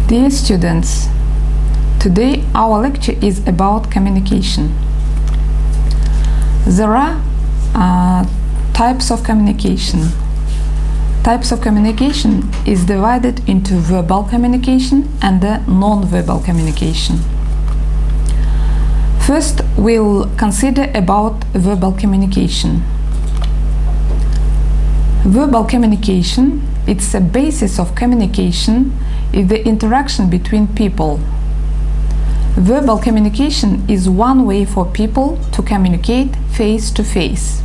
Dear students, today our lecture is about communication. There are types of communication. Types of communication is divided into verbal communication and non-verbal communication. First, we'll consider about verbal communication. Verbal communication, it's a basis of communication is the interaction between people. Verbal communication is one way for people to communicate face to face.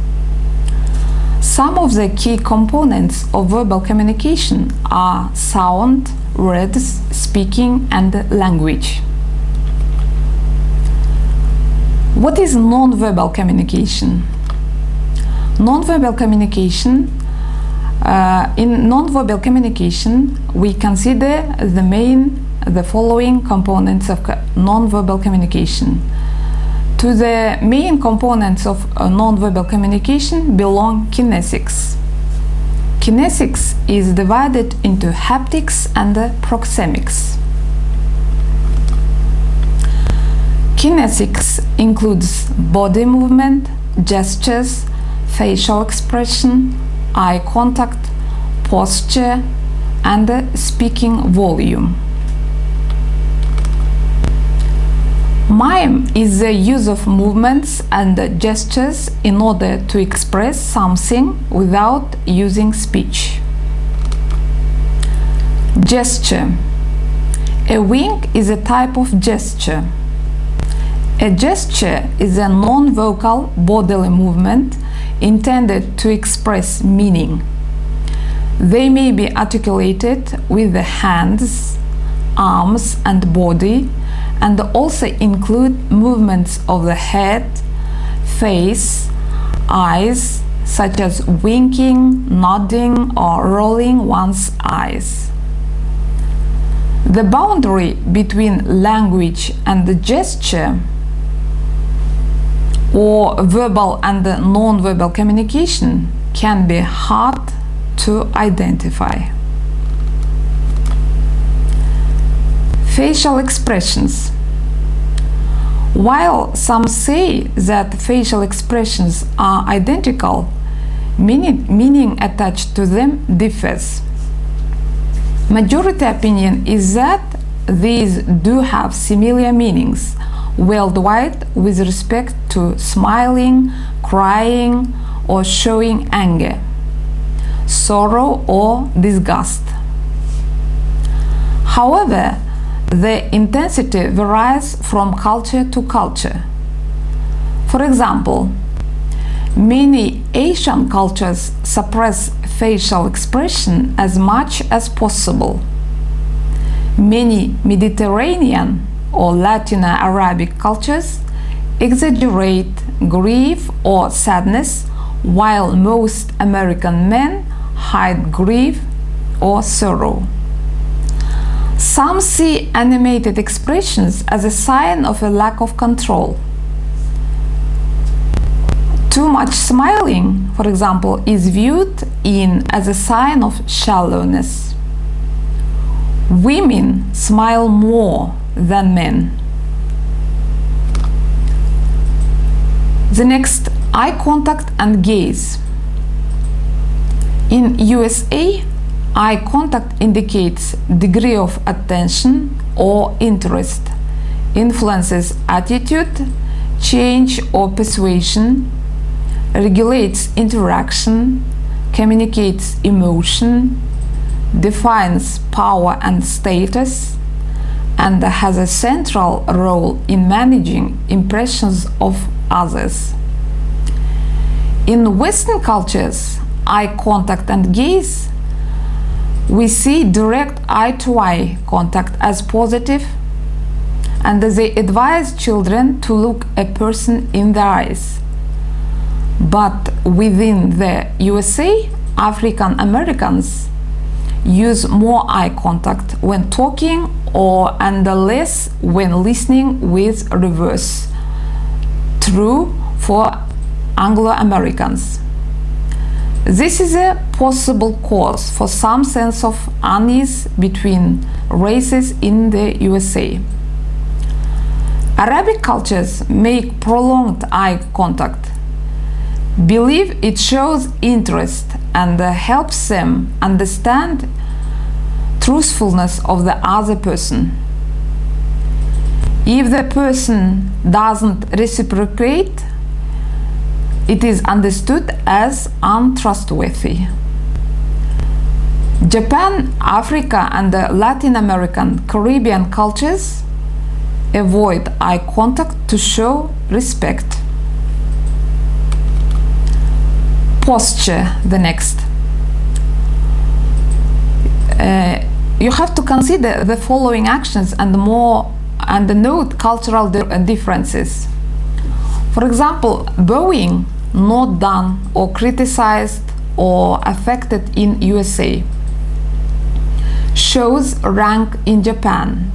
Some of the key components of verbal communication are sound, words, speaking, and language. What is non-verbal communication? Non-verbal communication in non-verbal communication, we consider the following components of non-verbal communication. To the main components of non-verbal communication belong kinesics. Kinesics is divided into haptics and proxemics. Kinesics includes body movement, gestures, facial expression, eye contact, posture, and speaking volume. Mime is the use of movements and gestures in order to express something without using speech. Gesture. A wink is a type of gesture. A gesture is a non-vocal bodily movement intended to express meaning. They may be articulated with the hands, arms, and body, and also include movements of the head, face, eyes, such as winking, nodding, or rolling one's eyes. The boundary between language and the gesture or verbal and non-verbal communication can be hard to identify. Facial expressions. While some say that facial expressions are identical, meaning attached to them differs. Majority opinion is that these do have similar meanings worldwide with respect to smiling, crying, or showing anger, sorrow, or disgust. However, the intensity varies from culture to culture. For example, many Asian cultures suppress facial expression as much as possible. Many Mediterranean or Latino-Arabic cultures exaggerate grief or sadness, while most American men hide grief or sorrow. Some see animated expressions as a sign of a lack of control. Too much smiling, for example, is viewed as a sign of shallowness. Women smile more than men. The next, eye contact and gaze. In USA, eye contact indicates degree of attention or interest, influences attitude, change or persuasion, regulates interaction, communicates emotion, defines power and status, and has a central role in managing impressions of others. In Western cultures, eye contact and gaze, we see direct eye-to-eye contact as positive, and they advise children to look a person in the eyes. But within the USA, African Americans use more eye contact when talking and less when listening, with reverse true for Anglo-Americans. This is a possible cause for some sense of unease between races in the USA. Arabic cultures make prolonged eye contact, believe it shows interest and helps them understand truthfulness of the other person. If the person doesn't reciprocate, it is understood as untrustworthy. Japan, Africa, and the Latin American, Caribbean cultures avoid eye contact to show respect. Posture, the next. You have to consider the following actions and note cultural differences. For example, bowing not done or criticized or affected in USA shows rank in Japan.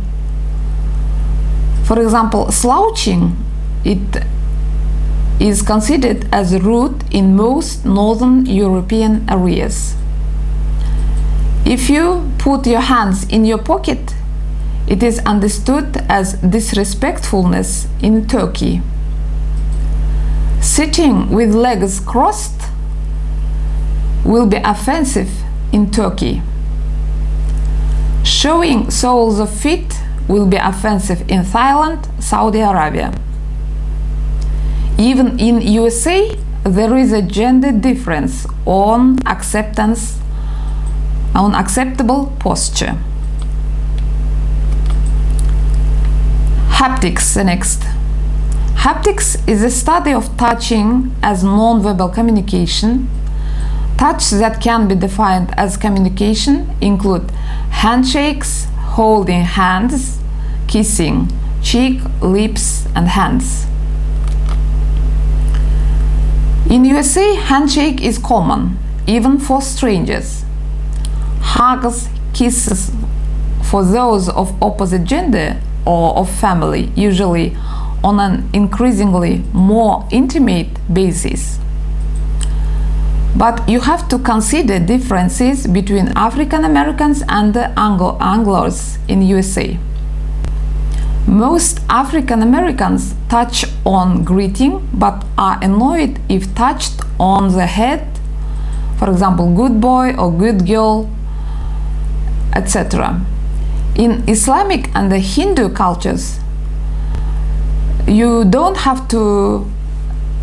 For example, slouching, it is considered as rude in most Northern European areas. If you put your hands in your pocket, it is understood as disrespectfulness in Turkey. Sitting with legs crossed will be offensive in Turkey. Showing soles of feet will be offensive in Thailand, Saudi Arabia. Even in USA, there is a gender difference on acceptable posture. Haptics, the next. Haptics is a study of touching as non-verbal communication. Touch that can be defined as communication include handshakes, holding hands, kissing, cheek, lips, and hands. In USA, handshake is common, even for strangers. Hugs, kisses for those of opposite gender or of family, usually on an increasingly more intimate basis. But you have to consider differences between African Americans and the Anglos in USA. Most African Americans touch on greeting but are annoyed if touched on the head, for example, good boy or good girl, etc. In Islamic and the Hindu cultures, you don't have to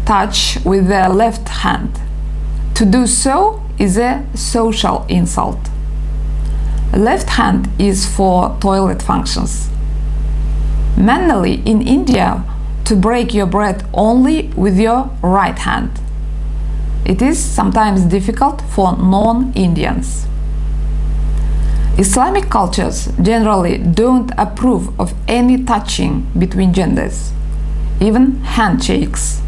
touch with the left hand. To do so is a social insult. Left hand is for toilet functions. Manually, in India, to break your bread only with your right hand. It is sometimes difficult for non-Indians. Islamic cultures generally don't approve of any touching between genders, even handshakes.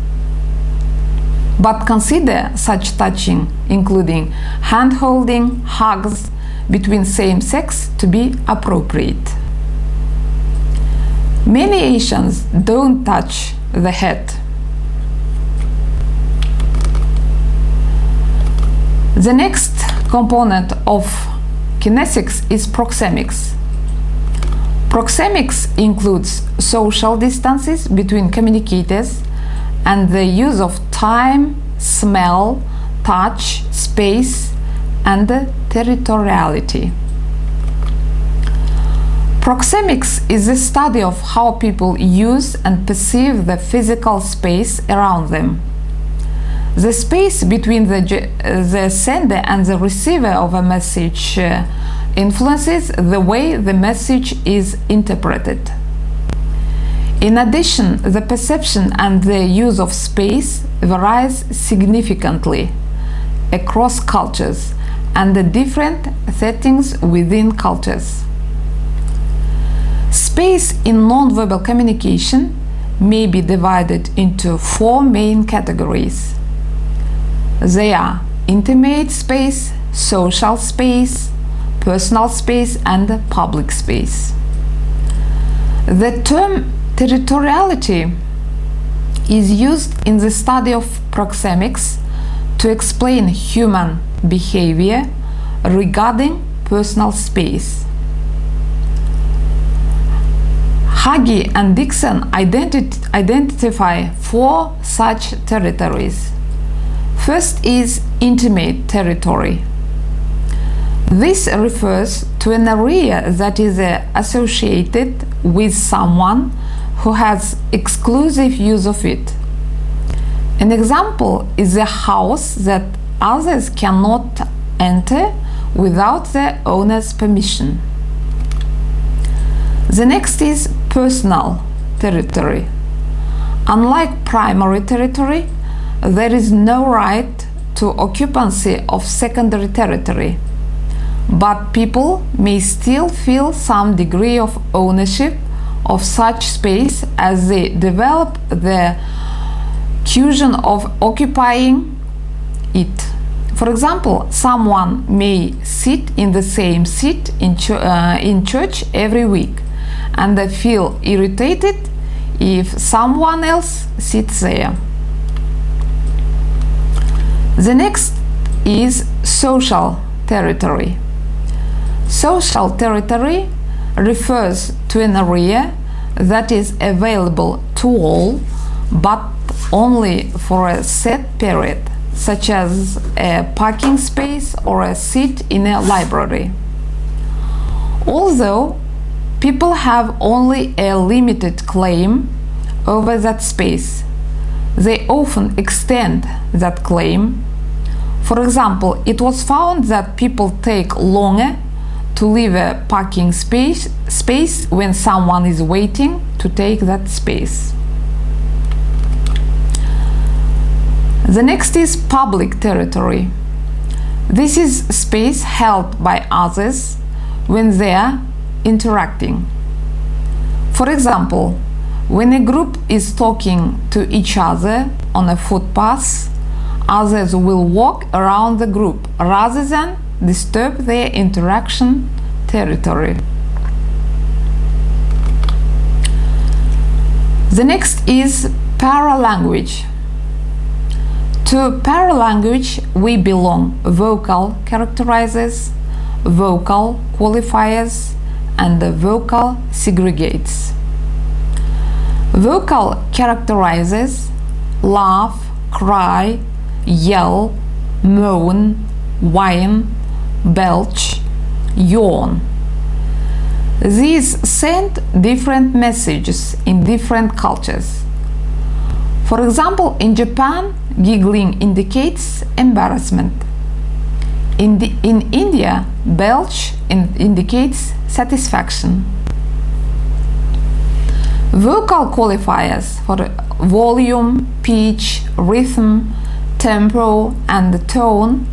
But consider such touching, including hand-holding, hugs between same sex, to be appropriate. Many Asians don't touch the head. The next component of kinesics is proxemics. Proxemics includes social distances between communicators and the use of time, smell, touch, space, and territoriality. Proxemics is the study of how people use and perceive the physical space around them. The space between the sender and the receiver of a message influences the way the message is interpreted. In addition, the perception and the use of space varies significantly across cultures and the different settings within cultures. Space in nonverbal communication may be divided into four main categories. They are intimate space, social space, personal space, and public space. The term territoriality is used in the study of proxemics to explain human behavior regarding personal space. Huggy and Dixon identify 4 such territories. First is intimate territory. This refers to an area that is associated with someone who has exclusive use of it. An example is a house that others cannot enter without the owner's permission. The next is personal territory. Unlike primary territory, there is no right to occupancy of secondary territory, but people may still feel some degree of ownership of such space as they develop the cushion of occupying it. For example, someone may sit in the same seat in church every week, and they feel irritated if someone else sits there. The next is social territory. Social territory refers to an area that is available to all, but only for a set period, such as a parking space or a seat in a library. Although people have only a limited claim over that space, they often extend that claim. For example, it was found that people take longer to leave a parking space when someone is waiting to take that space. The next is public territory. This is space held by others when they are interacting. For example, when a group is talking to each other on a footpath, others will walk around the group rather than disturb their interaction territory. The next is paralanguage. To paralanguage we belong vocal characterizers, vocal qualifiers, and the vocal segregates. Vocal characterizers laugh, cry, yell, moan, whine, belch, yawn. These send different messages in different cultures. For example, in Japan, giggling indicates embarrassment. In India, belch indicates satisfaction. Vocal qualifiers for volume, pitch, rhythm, tempo, and tone.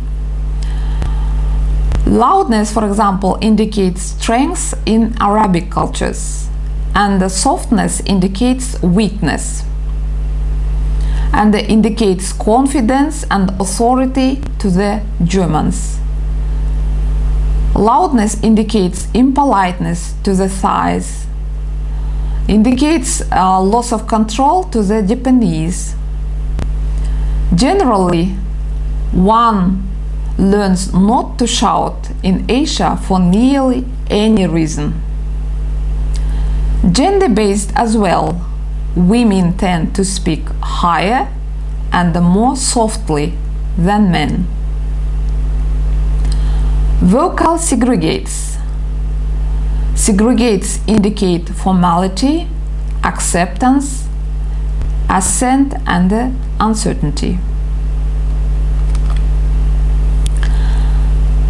Loudness, for example, indicates strength in Arabic cultures, and the softness indicates weakness, and indicates confidence and authority to the Germans. Loudness indicates impoliteness to the Thais, indicates loss of control to the Japanese. Generally, one learns not to shout in Asia for nearly any reason. Gender-based as well, women tend to speak higher and more softly than men. Vocal segregates. Segregates indicate formality, acceptance, assent, and uncertainty.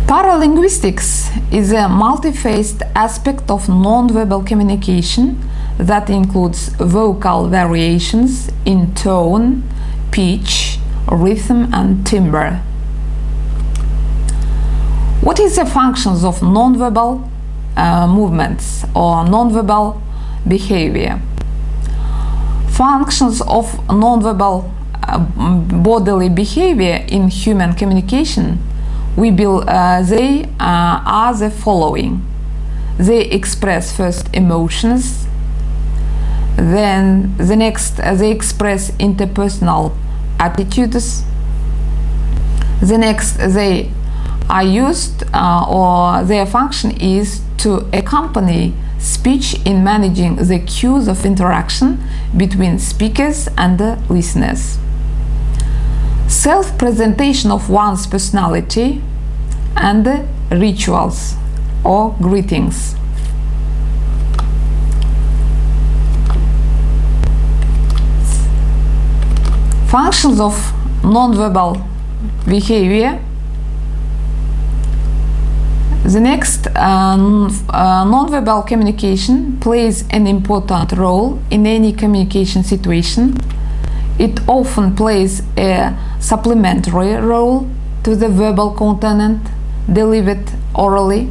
Paralinguistics is a multi-faced aspect of non-verbal communication that includes vocal variations in tone, pitch, rhythm, and timbre. What is the functions of non-verbal movements or non-verbal behavior? Functions of non-verbal bodily behavior in human communication, they are the following. They express first emotions, then they express interpersonal attitudes, The next, they are used or their function is to accompany speech in managing the cues of interaction between speakers and the listeners. Self-presentation of one's personality and the rituals or greetings. Functions of non-verbal behavior. The next, non-verbal communication plays an important role in any communication situation. It often plays a supplementary role to the verbal content delivered orally.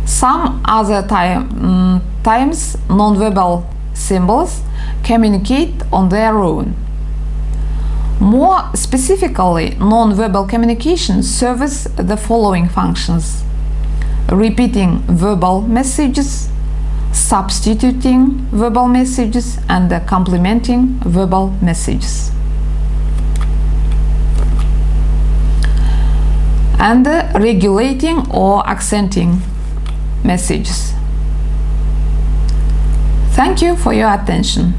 Some other times non-verbal symbols communicate on their own. More specifically, non-verbal communication serves the following functions: repeating verbal messages, substituting verbal messages, and complementing verbal messages. And regulating or accenting messages. Thank you for your attention.